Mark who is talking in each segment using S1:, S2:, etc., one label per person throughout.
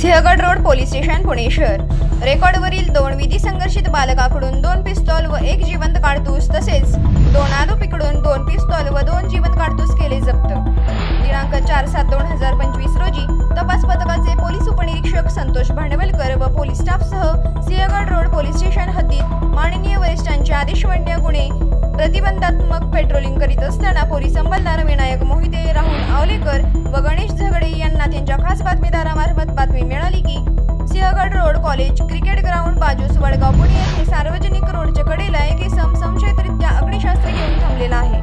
S1: Sinhagad road police station Pune शहर। रेकॉर्डवरील 2 विधी संघर्षित बालकाकडून 2 पिस्तॉल व 1 जिवंत काडतूस तसेच 2 आरोपीकडून 2 पिस्तॉल व 2 जिवंत काडतूस केले जप्त। दिनांक 4/7/2025 रोजी तपास पथकाचे पोलीस उपनिरीक्षक संतोष भांडवलकर व पोलीस स्टाफसह सिंहगड रोड पोलीस स्टेशन हद्दीत माननीय वरिष्ठांच्या आदेशवन्य गुन्हे प्रतिबंधात्मक पेट्रोलिंग करीत असताना पोलीस अंमलदार विनायक मोहिते, राहुल आवलेकर व गणेश झगडे यांना त्यांच्या खास बातमीदारामार्फत बातमी मिळाली की Sinhagad road college cricket ground बाजूस वडगाव पुणे येथे सार्वजनिक रोडच्या कडेला एक इसम संशयितरित्या अग्निशस्त्र घेऊन थांबलेला आहे,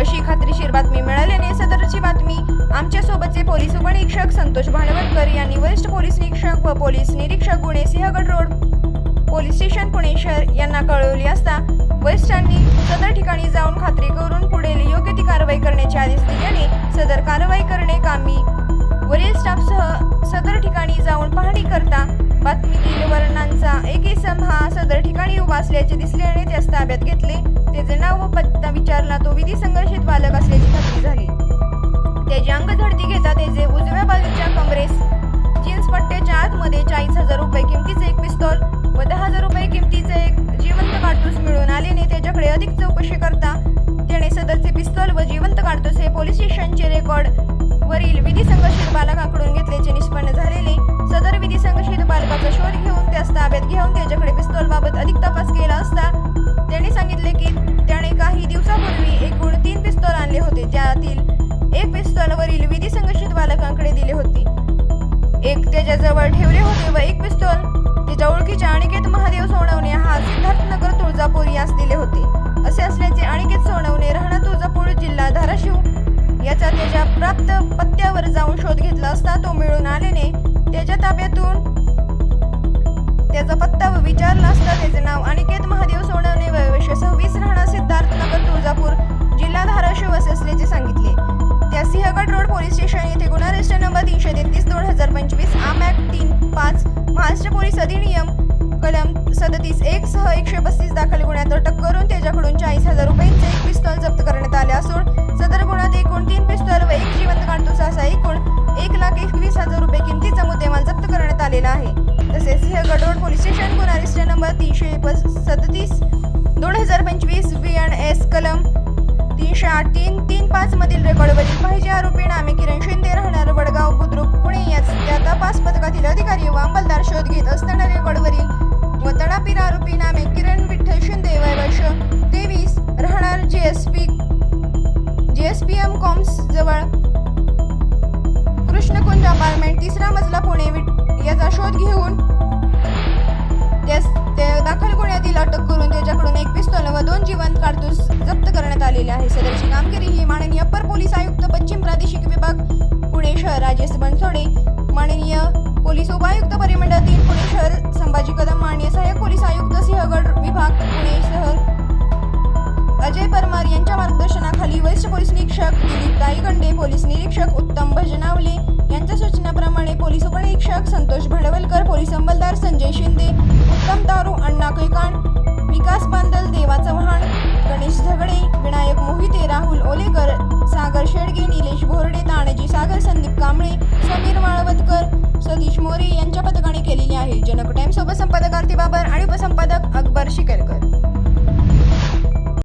S1: अशी खात्रीशीर बातमी मिळाल्याने सदरची बातमी आमच्या सोबतचे पोलीस उपनिरीक्षक संतोष भांडवलकर यांनी वरिष्ठ पोलीस निरीक्षक व पोलीस निरीक्षक गुन्हे Sinhagad road police station Pune शहर यांना कळवली असता वरिष्ठांनी सदर ठिकाणी जाऊन खात्री करून पुढील योग्य ती कारवाई करण्याचे आदेश दिल्याने सदर कारवाई करणे कामी वरील स्टाफसह सदर ठिकाणी जाऊन पाहणी करता बातमीतील वर्णांचा एक इसम हा सदर ठिकाणी उभा असल्याचे दिसल्याने त्यास ताब्यात घेतले। त्याचे नाव व पत्ता विचारला तो विधी संघर्षित बालक असल्याची खात्री झाली। त्याची अंगझडती घेता त्याचे उजव्या बाजूच्या कमरेस जीन्स पट्ट्याच्या आतमध्ये 40,000 रुपये किमतीचे एक पिस्तॉल व 10,000 रुपये किमतीचे एक जिवंत काडतूस मिळून आल्याने त्याच्याकडे अधिक चौकशी करता त्याने सदरचे पिस्तॉल व जिवंत काडतूस हे पोलीस स्टेशनचे रेकॉर्ड वरील विधी संघर्षित बालकाकडून घेतल्याचे निष्पन्न झालेले सदर विधी संघर्षित बालकाचा शोध घेऊन त्यास ताब्यात घेऊन त्याच्याकडे पिस्तॉल बाबत अधिक तपास केला असता त्याने सांगितले की त्याने काही दिवसापूर्वी एकूण 3 पिस्तॉल आणले होते, त्यातील एक पिस्तॉल वरील विधी संघर्षित बालकांकडे दिले होते, एक त्याच्याजवळ ठेवले होते व एक पिस्तॉल त्याच्या ओळखीच्या अनिकेत महादेव सोनवणे हा सिद्धार्थनगर तुळजापूर यास दिले होते। असे असल्याचे अनिकेत सोनवणे राहणार तुळजापूर जिल्हा धाराशिव याचा त्याच्या प्राप्त पत्त्यावर जाऊन शोध घेतला असता तो मिळून आल्याने त्याच्या ताब्यातून त्याचा पत्ता विचारला असता त्याचे नाव अनिकेत महादेव सोनवणे व वर्ष 26 राहणार सिद्धार्थनगर तुळजापूर जिल्हा धाराशिव असे असल्याचे सांगितले। त्या सिंहगड रोड पोलीस स्टेशन येथे गुन्हा रजिस्टर नंबर 333/2025 आम ऍक्ट 3-5 महाराष्ट्र पोलीस अधिनियम कलम 37(1) सह 135 दाखल गुन्ह्यात अटक करून त्याच्याकडून 40,000 रुपयांचे एक पिस्तॉल जप्त करण्यात आले असून सदर गुन्ह्यात एकूण 3 पिस्तॉल व 1 जिवंत काडतूस असा एकूण 1,21,000 रुपये किमतीचा मुद्देमाल जप्त करण्यात आलेला आहे। तसेच सिंहगड रोड पोलीस स्टेशन गुन्हा रजिस्टर नंबर 337/2025 BNS कलम 308-335 मधील रेकॉर्डवरील पाहिजे आरोपी नामे किरण शिंदे राहणार वडगाव बुद्रुक पुणे याच त्या तपास पथकातील अधिकारी व अंमलदार शोध घेत असताना रेकॉर्डवरील व तडापीर आरोपी नामे किरण विठ्ठल शिंदे वय वर्ष 23 राहणार GSPM कॉम्स जवळ कृष्णकुंज अपार्टमेंट 3रा मजला पुणे याचा शोध घेऊन त्यास दाखल गुन्ह्यातील अटक करून त्याच्याकडून एक पिस्तॉल व 2 जिवंत काडतूस जप्त करण्यात आलेले आहे। सदरची कामगिरी ही माननीय अप्पर पोलीस आयुक्त पश्चिम प्रादेशिक विभाग पुणे शहर राजेश बनसोडे, माननीय पोलीस उपायुक्त परिमंडळ 3 पुणे शहर संभाजी कदम, माननीय सहाय्यक पोलीस आयुक्त सिंहगड विभाग पुणे शहर अजय परमार यांच्या मार्गदर्शनाखाली वरिष्ठ पोलीस निरीक्षक दिलीप दाईगंडे, पोलीस निरीक्षक उत्तम भजनावले यांच्या सूचनाप्रमाणे पोलीस उपनिरीक्षक संतोष भांडवलकर, पोलीस अंमलदार संजय शिंदे, उत्तम तारू, अण्णा कैकाण, विकास बांदल, देवा चव्हाण, गणेश झगडे, विनायक